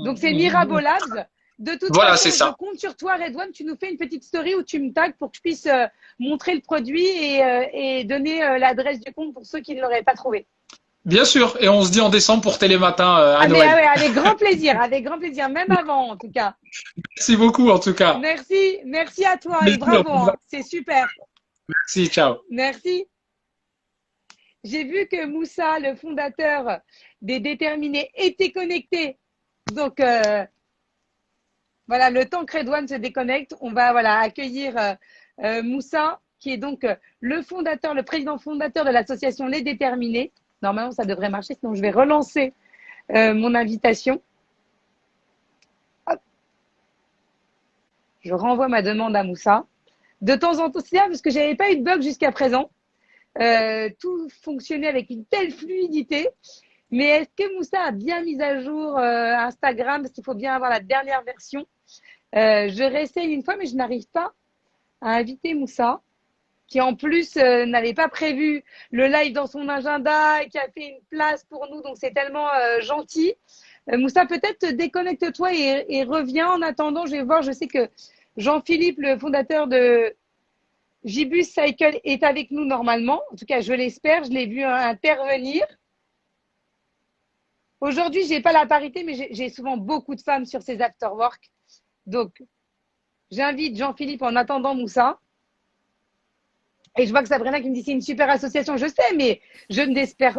Donc c'est Mirabeau Labs. De toute façon, je compte sur toi, Redouane. Tu nous fais une petite story où tu me tags pour que je puisse montrer le produit et donner l'adresse du compte pour ceux qui ne l'auraient pas trouvé. Bien sûr, et on se dit en décembre pour Télématin à Noël. Avec grand plaisir, même avant en tout cas. Merci beaucoup en tout cas. Merci à toi et bravo, c'est super. Merci, ciao. Merci. J'ai vu que Moussa, le fondateur des Déterminés, était connecté. Donc voilà, le temps que Redouane se déconnecte, on va accueillir Moussa, qui est donc le président fondateur de l'association Les Déterminés. Normalement, ça devrait marcher, sinon je vais relancer mon invitation. Hop. Je renvoie ma demande à Moussa. De temps en temps, c'est là parce que je n'avais pas eu de bug jusqu'à présent. Tout fonctionnait avec une telle fluidité. Mais est-ce que Moussa a bien mis à jour Instagram? Parce qu'il faut bien avoir la dernière version. Je réessaye une fois, mais je n'arrive pas à inviter Moussa, qui en plus n'avait pas prévu le live dans son agenda et qui a fait une place pour nous. Donc, c'est tellement gentil. Moussa, peut-être déconnecte-toi et reviens. En attendant, je vais voir. Je sais que Jean-Philippe, le fondateur de Gibus Cycle, est avec nous normalement. En tout cas, je l'espère. Je l'ai vu intervenir. Aujourd'hui, je n'ai pas la parité, mais j'ai souvent beaucoup de femmes sur ces afterwork. Donc, j'invite Jean-Philippe en attendant Moussa. Et je vois que Sabrina qui me dit c'est une super association, je sais, mais je ne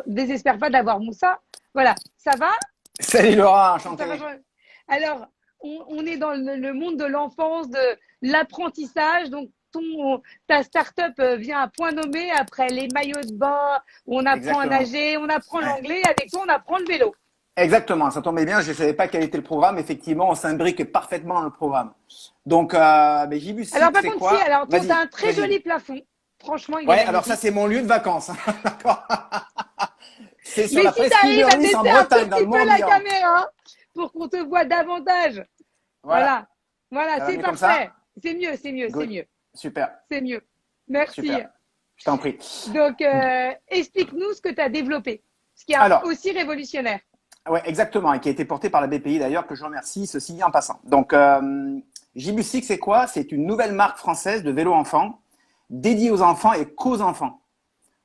désespère pas d'avoir Moussa. Voilà, ça va? Salut Laura, enchanté. Alors, on est dans le monde de l'enfance, de l'apprentissage. Donc, ta start-up vient à point nommé après les maillots de bain, où on apprend à nager, on apprend l'anglais, et avec toi, on apprend le vélo. Exactement, ça tombait bien, je ne savais pas quel était le programme. Effectivement, on s'imbrique parfaitement dans le programme. Donc, Gibus, alors, par c'est contre, quoi? Alors, tu as un très joli plafond. Franchement, il est magnifique. Alors ça, c'est mon lieu de vacances. D'accord. C'est sur mais la si t'arrives à baisser un tout petit peu la caméra pour qu'on te voit davantage. Voilà, c'est parfait. C'est mieux. Super. C'est mieux. Merci. Super. Je t'en prie. Donc, explique-nous ce que tu as développé, ce qui est aussi révolutionnaire. Oui, exactement, et qui a été porté par la BPI d'ailleurs, que je remercie, ceci dit en passant. Donc, Gibus, c'est quoi? C'est une nouvelle marque française de vélo enfant, dédié aux enfants et qu'aux enfants.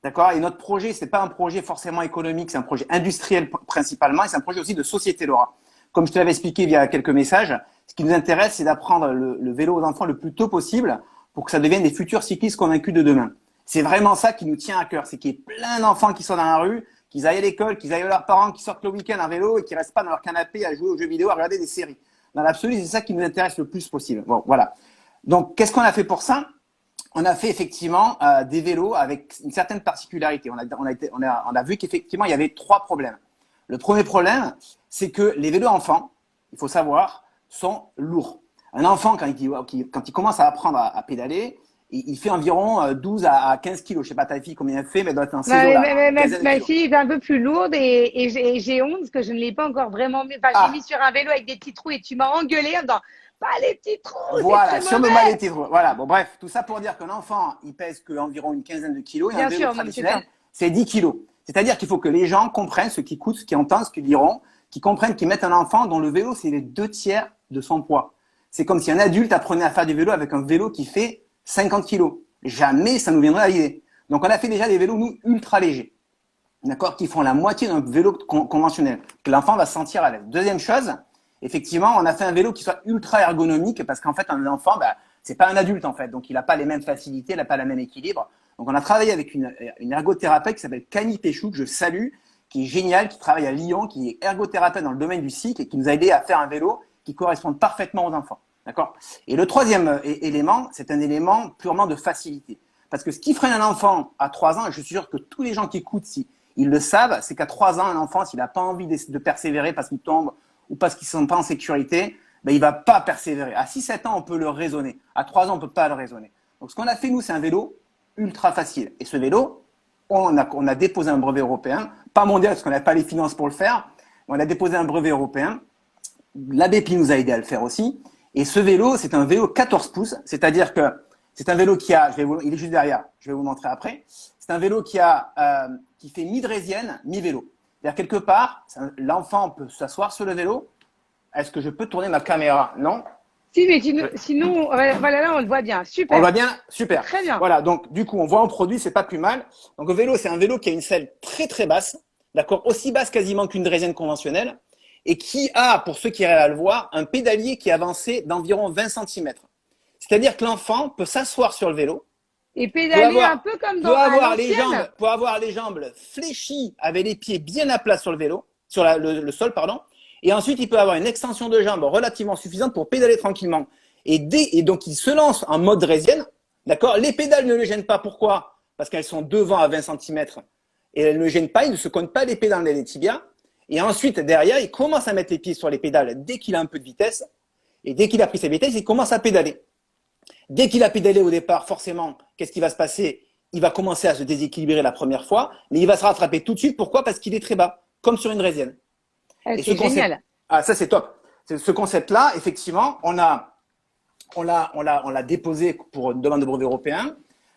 D'accord? Et notre projet, c'est pas un projet forcément économique, c'est un projet industriel principalement et c'est un projet aussi de société, Laura. Comme je te l'avais expliqué via quelques messages, ce qui nous intéresse, c'est d'apprendre le vélo aux enfants le plus tôt possible pour que ça devienne des futurs cyclistes convaincus de demain. C'est vraiment ça qui nous tient à cœur, c'est qu'il y ait plein d'enfants qui sont dans la rue, qu'ils aillent à l'école, qu'ils aillent à leurs parents, qui sortent le week-end en vélo et qui restent pas dans leur canapé à jouer aux jeux vidéo, à regarder des séries. Dans l'absolu, c'est ça qui nous intéresse le plus possible. Bon, voilà. Donc, qu'est-ce qu'on a fait pour ça? On a fait effectivement des vélos avec une certaine particularité. On a vu qu'effectivement, il y avait 3 problèmes. Le premier problème, c'est que les vélos enfants, il faut savoir, sont lourds. Un enfant, quand il commence à apprendre à pédaler, il fait environ 12 à 15 kilos. Je sais pas ta fille combien elle fait, mais elle doit être en saison. Ma fille est un peu plus lourde et j'ai honte parce que je ne l'ai pas encore vraiment mis. Enfin, j'ai mis sur un vélo avec des petits trous et tu m'as engueulé en disant pas les petits trous. Voilà, sur le mal les petits trous. Voilà, bon bref, tout ça pour dire qu'un enfant, il pèse qu'environ une quinzaine de kilos et un vélo traditionnel, c'est 10 kilos. C'est-à-dire qu'il faut que les gens comprennent, ceux qui écoutent, ceux qui entendent, ceux qui diront, qui comprennent qu'ils mettent un enfant dont le vélo, c'est les 2/3 de son poids. C'est comme si un adulte apprenait à faire du vélo avec un vélo qui fait 50 kilos. Jamais ça nous viendrait à l'idée. Donc, on a fait déjà des vélos, nous, ultra légers. D'accord? Qui font la moitié d'un vélo conventionnel. Que l'enfant va se sentir à l'aise. Deuxième chose, effectivement, on a fait un vélo qui soit ultra ergonomique parce qu'en fait, un enfant, C'est pas un adulte en fait, donc il n'a pas les mêmes facilités, il n'a pas le même équilibre. Donc on a travaillé avec une ergothérapeute qui s'appelle Camille Péchou, que je salue, qui est géniale, qui travaille à Lyon, qui est ergothérapeute dans le domaine du cycle et qui nous a aidé à faire un vélo qui corresponde parfaitement aux enfants. D'accord? Et le troisième élément, c'est un élément purement de facilité. Parce que ce qui freine un enfant à 3 ans, et je suis sûr que tous les gens qui écoutent, si ils le savent, c'est qu'à 3 ans, un enfant, s'il n'a pas envie de persévérer parce qu'il tombe ou parce qu'il ne se sent pas en sécurité, ben, il va pas persévérer. À 6-7 ans, on peut le raisonner. À 3 ans, on peut pas le raisonner. Donc, ce qu'on a fait, nous, c'est un vélo ultra facile. Et ce vélo, on a déposé un brevet européen, pas mondial parce qu'on n'a pas les finances pour le faire. On a déposé un brevet européen. La BPI nous a aidé à le faire aussi. Et ce vélo, c'est un vélo 14 pouces, c'est-à-dire que c'est un vélo qui a, il est juste derrière, je vais vous montrer après. C'est un vélo qui fait mi-draisienne, mi-vélo. C'est-à-dire quelque part, l'enfant peut s'asseoir sur le vélo. Est-ce que je peux tourner ma caméra? Non? Si, mais sinon, voilà, là, on le voit bien. Super. On le voit bien? Super. Très bien. Voilà, donc du coup, on voit en produit, c'est pas plus mal. Donc le vélo, c'est un vélo qui a une selle très très basse, d'accord, aussi basse quasiment qu'une draisienne conventionnelle, et qui a, pour ceux qui iraient à le voir, un pédalier qui est avancé d'environ 20 cm. C'est-à-dire que l'enfant peut s'asseoir sur le vélo. Et pédaler un peu comme dans peut avoir les jambes fléchies avec les pieds bien à plat sur le vélo, sur le sol, pardon. Et ensuite, il peut avoir une extension de jambes relativement suffisante pour pédaler tranquillement. Et donc, il se lance en mode draisienne. D'accord? Les pédales ne le gênent pas. Pourquoi? Parce qu'elles sont devant à 20 cm. Et elles ne le gênent pas. Il ne se cogne pas les pédales dans les tibias. Et ensuite, derrière, il commence à mettre les pieds sur les pédales dès qu'il a un peu de vitesse. Et dès qu'il a pris sa vitesse, il commence à pédaler. Dès qu'il a pédalé au départ, forcément, qu'est-ce qui va se passer? Il va commencer à se déséquilibrer la première fois, mais il va se rattraper tout de suite. Pourquoi? Parce qu'il est très bas, comme sur une draisienne. C'est génial. Ah, ça, c'est top. Ce concept-là, effectivement, on l'a déposé pour une demande de brevet européen.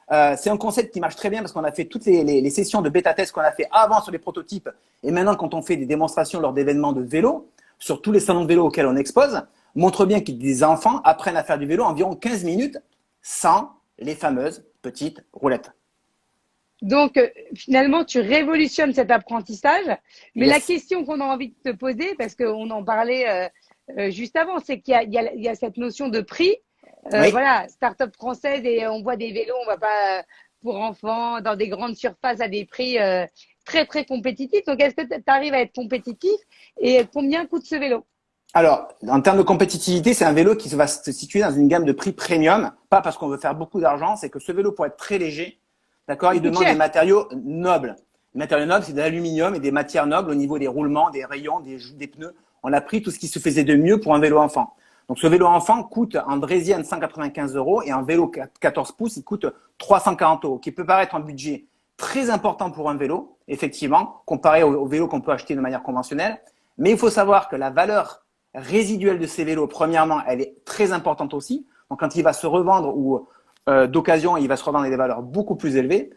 C'est un concept qui marche très bien parce qu'on a fait toutes les sessions de bêta-test qu'on a fait avant sur les prototypes et maintenant quand on fait des démonstrations lors d'événements de vélo, sur tous les salons de vélo auxquels on expose, montre bien que des enfants apprennent à faire du vélo environ 15 minutes sans les fameuses petites roulettes. Donc, finalement, tu révolutionnes cet apprentissage. Mais Yes. la question qu'on a envie de te poser, parce qu'on en parlait juste avant, c'est qu'il y a cette notion de prix. Oui. Voilà, start-up française et on voit des vélos, on va pas pour enfants dans des grandes surfaces à des prix très, très compétitifs. Donc, est-ce que tu arrives à être compétitif et combien coûte ce vélo? Alors, en termes de compétitivité, c'est un vélo qui va se situer dans une gamme de prix premium. Pas parce qu'on veut faire beaucoup d'argent, c'est que ce vélo, pour être très léger, d'accord, il demande des matériaux nobles. Les matériaux nobles, c'est de l'aluminium et des matières nobles au niveau des roulements, des rayons, des pneus. On a pris tout ce qui se faisait de mieux pour un vélo enfant. Donc, ce vélo enfant coûte en draisienne 195 € et en vélo 14 pouces, il coûte 340 €, qui peut paraître un budget très important pour un vélo, effectivement, comparé au vélo qu'on peut acheter de manière conventionnelle. Mais il faut savoir que la valeur résiduelle de ces vélos, premièrement, elle est très importante aussi. Donc, quand il va se revendre ou d'occasion, il va se revendre à des valeurs beaucoup plus élevées,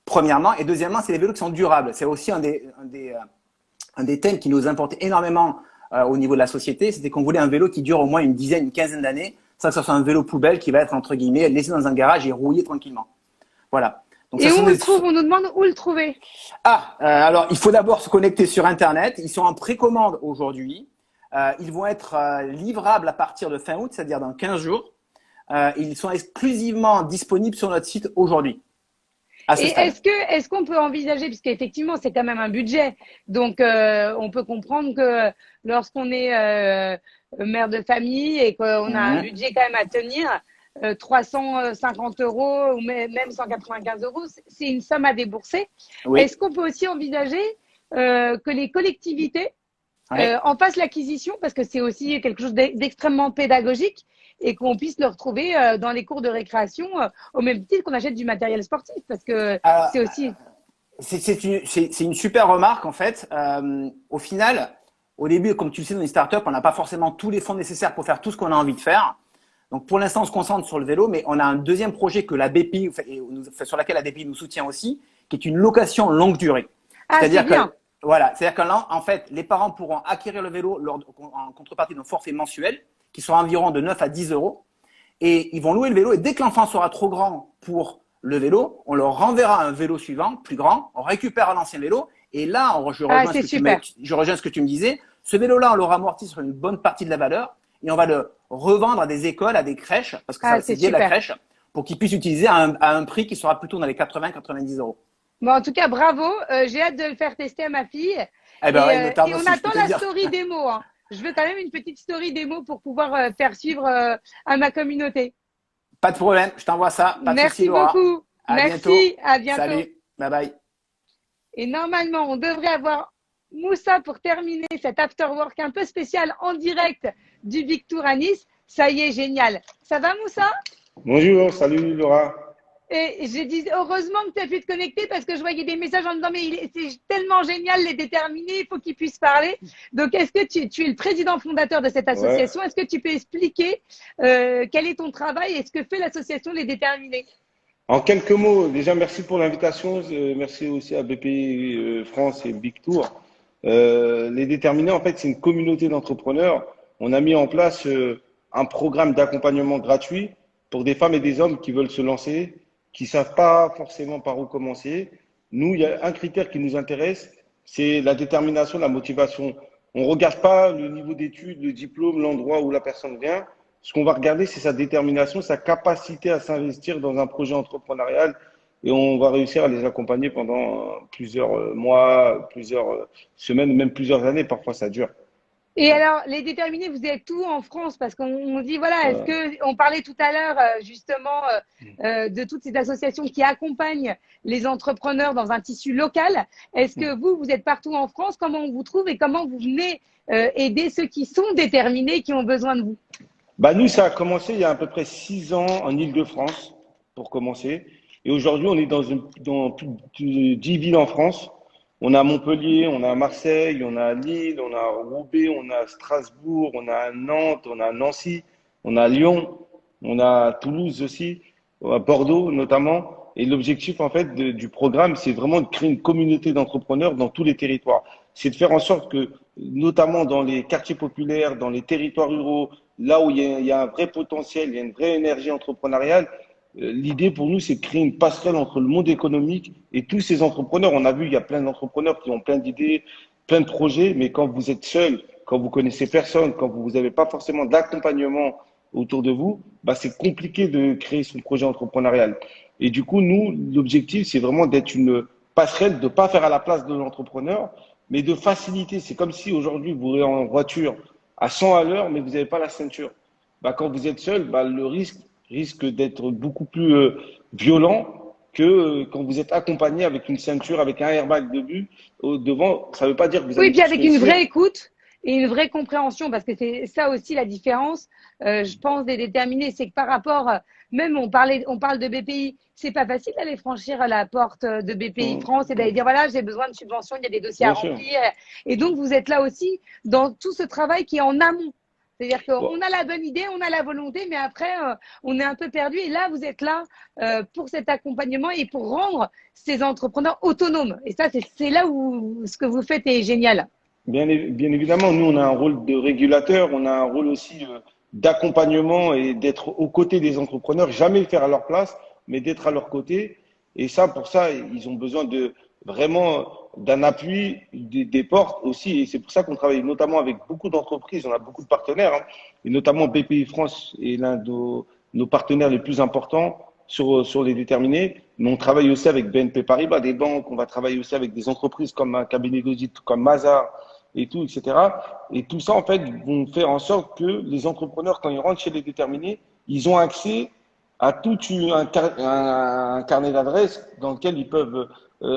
premièrement. Et deuxièmement, c'est les vélos qui sont durables. C'est aussi un des thèmes qui nous importait énormément au niveau de la société. C'était qu'on voulait un vélo qui dure au moins une quinzaine d'années, sans que ce soit un vélo poubelle qui va être, entre guillemets, laissé dans un garage et rouillé tranquillement. Voilà. Donc, et où on le trouve? On nous demande où le trouver. Alors, il faut d'abord se connecter sur Internet. Ils sont en précommande aujourd'hui. Ils vont être livrables à partir de fin août, c'est-à-dire dans 15 jours. Ils sont exclusivement disponibles sur notre site aujourd'hui. Et est-ce qu'on peut envisager, puisque effectivement c'est quand même un budget, donc on peut comprendre que lorsqu'on est mère de famille et qu'on a un budget quand même à tenir, 350 € ou même 195 €, c'est une somme à débourser. Oui. Est-ce qu'on peut aussi envisager que les collectivités en fassent l'acquisition, parce que c'est aussi quelque chose d'extrêmement pédagogique, et qu'on puisse le retrouver dans les cours de récréation au même titre qu'on achète du matériel sportif, parce que c'est aussi… C'est une super remarque en fait. Au final, au début, comme tu le sais, dans les startups, on n'a pas forcément tous les fonds nécessaires pour faire tout ce qu'on a envie de faire. Donc pour l'instant, on se concentre sur le vélo, mais on a un deuxième projet que la BPI, sur laquelle la BPI nous soutient aussi, qui est une location longue durée. C'est-à-dire que voilà, c'est-à-dire qu'en fait, les parents pourront acquérir le vélo en contrepartie d'un forfait mensuel qui sera environ de 9 à 10 €. Et ils vont louer le vélo. Et dès que l'enfant sera trop grand pour le vélo, on leur renverra un vélo suivant, plus grand. On récupère l'ancien vélo. Et là, je rejoins ce que tu me disais. Ce vélo-là, on l'aura amorti sur une bonne partie de la valeur. et on va le revendre à des écoles, à des crèches, parce que Ah, c'est c'est lié de la super. crèche, pour qu'ils puissent utiliser à un prix qui sera plutôt dans les 80-90 euros. Bon, en tout cas, bravo. J'ai hâte de le faire tester à ma fille. Eh ben ouais, il me tarde Et on aussi, je attend peux te la dire. story démo, hein. Je veux quand même une petite story démo pour pouvoir faire suivre à ma communauté. Pas de problème, je t'envoie ça. Pas de souci, Merci Laura. beaucoup. À bientôt. Merci, à bientôt. Salut, bye bye. Et normalement, on devrait avoir Moussa pour terminer cet afterwork un peu spécial en direct du Big Tour à Nice. Ça y est, génial. Ça va, Moussa? Bonjour, salut Laura. Et je dis heureusement que tu as pu te connecter parce que je voyais des messages en me disant mais c'est tellement génial les déterminés, il faut qu'ils puissent parler. Donc est-ce que tu es le président fondateur de cette association? Est-ce que tu peux expliquer quel est ton travail et ce que fait l'association Les Déterminés? En quelques mots, déjà merci pour l'invitation, merci aussi à BPI France et Big Tour. Les Déterminés, en fait, c'est une communauté d'entrepreneurs. On a mis en place un programme d'accompagnement gratuit pour des femmes et des hommes qui veulent se lancer, qui savent pas forcément par où commencer. Nous, il y a un critère qui nous intéresse, c'est la détermination, la motivation. On regarde pas le niveau d'études, le diplôme, l'endroit où la personne vient. Ce qu'on va regarder, c'est sa détermination, sa capacité à s'investir dans un projet entrepreneurial, et on va réussir à les accompagner pendant plusieurs mois, plusieurs semaines, même plusieurs années. Parfois, ça dure. Et alors, Les Déterminés, vous êtes où en France? Parce qu'on dit, voilà, est-ce que, on parlait tout à l'heure justement de toutes ces associations qui accompagnent les entrepreneurs dans un tissu local. Est-ce que vous êtes partout en France? Comment on vous trouve et comment vous venez aider ceux qui sont déterminés, qui ont besoin de vous? Bah, nous, ça a commencé il y a à peu près 6 ans en Île-de-France, pour commencer. Et aujourd'hui, on est dans plus de 10 villes en France. On a Montpellier, on a Marseille, on a Lille, on a Roubaix, on a Strasbourg, on a Nantes, on a Nancy, on a Lyon, on a Toulouse aussi, à Bordeaux notamment. Et l'objectif, en fait, du programme, c'est vraiment de créer une communauté d'entrepreneurs dans tous les territoires. C'est de faire en sorte que, notamment dans les quartiers populaires, dans les territoires ruraux, là où il y a un vrai potentiel, il y a une vraie énergie entrepreneuriale, l'idée pour nous, c'est de créer une passerelle entre le monde économique et tous ces entrepreneurs. On a vu, il y a plein d'entrepreneurs qui ont plein d'idées, plein de projets, mais quand vous êtes seul, quand vous connaissez personne, quand vous n'avez pas forcément d'accompagnement autour de vous, bah, c'est compliqué de créer son projet entrepreneurial. Et du coup, nous, l'objectif, c'est vraiment d'être une passerelle, de pas faire à la place de l'entrepreneur, mais de faciliter. C'est comme si aujourd'hui, vous roulez en voiture à 100 à l'heure, mais vous n'avez pas la ceinture. Bah, quand vous êtes seul, bah, le risque d'être beaucoup plus violent que quand vous êtes accompagné avec une ceinture, avec un airbag devant. Ça ne veut pas dire que vous Oui, allez puis tous avec une réussir. vraie écoute et une vraie compréhension, parce que c'est ça aussi la différence, je pense, des déterminés, c'est que par rapport, même on parle de BPI, c'est pas facile d'aller franchir la porte de BPI France et d'aller dire voilà, j'ai besoin de subventions, il y a des dossiers à Bien sûr. remplir. Et donc vous êtes là aussi dans tout ce travail qui est en amont. C'est-à-dire qu'on Bon. a la bonne idée, on a la volonté, mais après, on est un peu perdu. Et là, vous êtes là pour cet accompagnement et pour rendre ces entrepreneurs autonomes. Et ça, c'est là où ce que vous faites est génial. Bien évidemment, nous, on a un rôle de régulateur, on a un rôle aussi d'accompagnement et d'être aux côtés des entrepreneurs, jamais le faire à leur place, mais d'être à leur côté. Et ça, pour ça, ils ont besoin de vraiment d'un appui, des portes aussi. Et c'est pour ça qu'on travaille notamment avec beaucoup d'entreprises, on a beaucoup de partenaires, hein, et notamment BPI France est l'un de nos partenaires les plus importants sur les déterminés. Mais on travaille aussi avec BNP Paribas, des banques, on va travailler aussi avec des entreprises comme un cabinet d'audit comme Mazars, et tout, etc. Et tout ça, en fait, vont faire en sorte que les entrepreneurs, quand ils rentrent chez les déterminés, ils ont accès à tout un carnet d'adresses dans lequel ils peuvent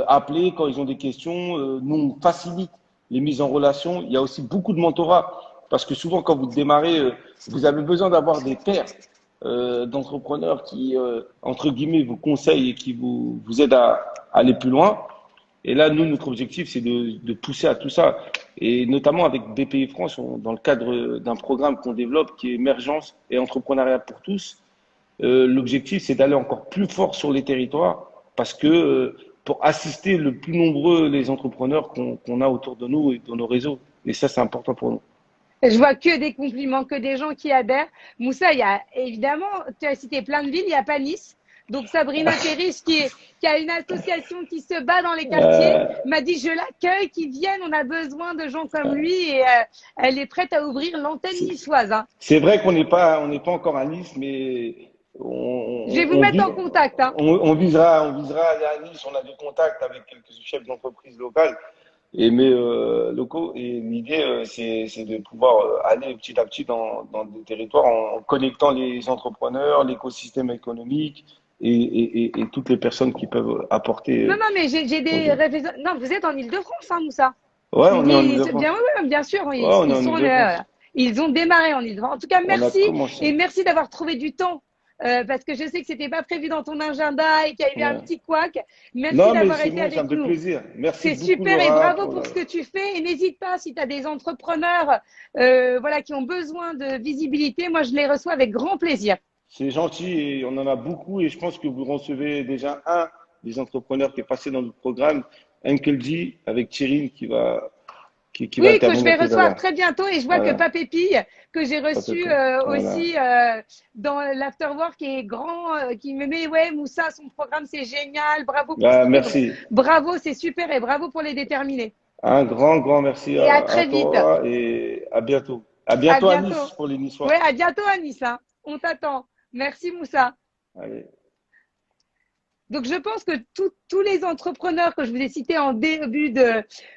appeler quand ils ont des questions. Nous, on facilite les mises en relation. Il y a aussi beaucoup de mentorat parce que souvent, quand vous démarrez, vous avez besoin d'avoir des pairs d'entrepreneurs qui, entre guillemets, vous conseillent et qui vous aident à aller plus loin. Et là, nous, notre objectif, c'est de pousser à tout ça. Et notamment avec BPI France, dans le cadre d'un programme qu'on développe qui est Émergence et Entrepreneuriat pour tous, l'objectif, c'est d'aller encore plus fort sur les territoires parce que pour assister le plus nombreux les entrepreneurs qu'on a autour de nous et dans nos réseaux. Et ça, c'est important pour nous. Je vois que des compliments, que des gens qui adhèrent. Moussa, il y a évidemment, tu as cité plein de villes, il n'y a pas Nice. Donc Sabrina Terriche, qui a une association qui se bat dans les quartiers, m'a dit je l'accueille, qu'il vienne, on a besoin de gens comme lui et elle est prête à ouvrir l'antenne niçoise. Hein. C'est vrai qu'on n'est pas encore à Nice, mais je vais vous mettre en contact. Hein. On visera aller à Nice. On a des contacts avec quelques chefs d'entreprise locales mais locaux. Et l'idée, c'est de pouvoir aller petit à petit dans des territoires en connectant les entrepreneurs, l'écosystème économique et toutes les personnes qui peuvent apporter. Non, mais j'ai des réflexions. Non, vous êtes en Île-de-France, hein, Moussa. Ouais, on est en Île-de-France. Bien sûr. Ouais, ils ont démarré en Île-de-France. En tout cas, merci. Et merci d'avoir trouvé du temps. Parce que je sais que c'était pas prévu dans ton agenda et qu'il y a eu un petit couac. Merci d'avoir été avec nous. Ça me fait plaisir. Merci beaucoup. C'est super et bravo pour ce que tu fais. Et n'hésite pas si tu as des entrepreneurs qui ont besoin de visibilité. Moi, je les reçois avec grand plaisir. C'est gentil et on en a beaucoup. Et je pense que vous recevez déjà un des entrepreneurs qui est passé dans le programme, Uncle avec Thierry qui va oui, que je vais recevoir très bientôt et je vois que Papépille, que j'ai reçu aussi dans l'Afterwork est grand, qui me met Moussa, son programme c'est génial, bravo pour merci. Bravo, c'est super et bravo pour les déterminés. Un grand merci et à très vite. Toi et à bientôt. À bientôt à Nice pour les Niçois. Oui, à bientôt à Nice. Hein. On t'attend. Merci Moussa. Allez. Donc, je pense que tous les entrepreneurs que je vous ai cités en début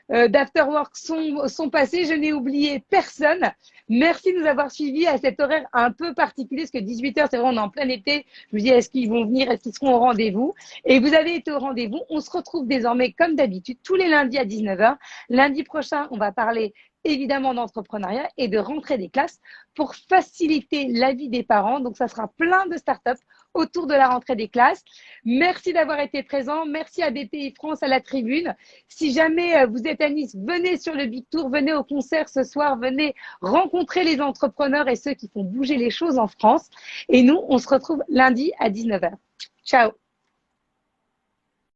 d'Afterwork sont passés. Je n'ai oublié personne. Merci de nous avoir suivis à cet horaire un peu particulier, parce que 18h, c'est vrai, on est en plein été. Je me dis, est-ce qu'ils vont venir? Est-ce qu'ils seront au rendez-vous? Et vous avez été au rendez-vous. On se retrouve désormais, comme d'habitude, tous les lundis à 19h. Lundi prochain, on va parler évidemment d'entrepreneuriat et de rentrée des classes pour faciliter la vie des parents. Donc, ça sera plein de startups autour de la rentrée des classes. Merci d'avoir été présent. Merci à BPI France, à la tribune. Si jamais vous êtes à Nice, venez sur le Big Tour, venez au concert ce soir, venez rencontrer les entrepreneurs et ceux qui font bouger les choses en France. Et nous, on se retrouve lundi à 19h. Ciao.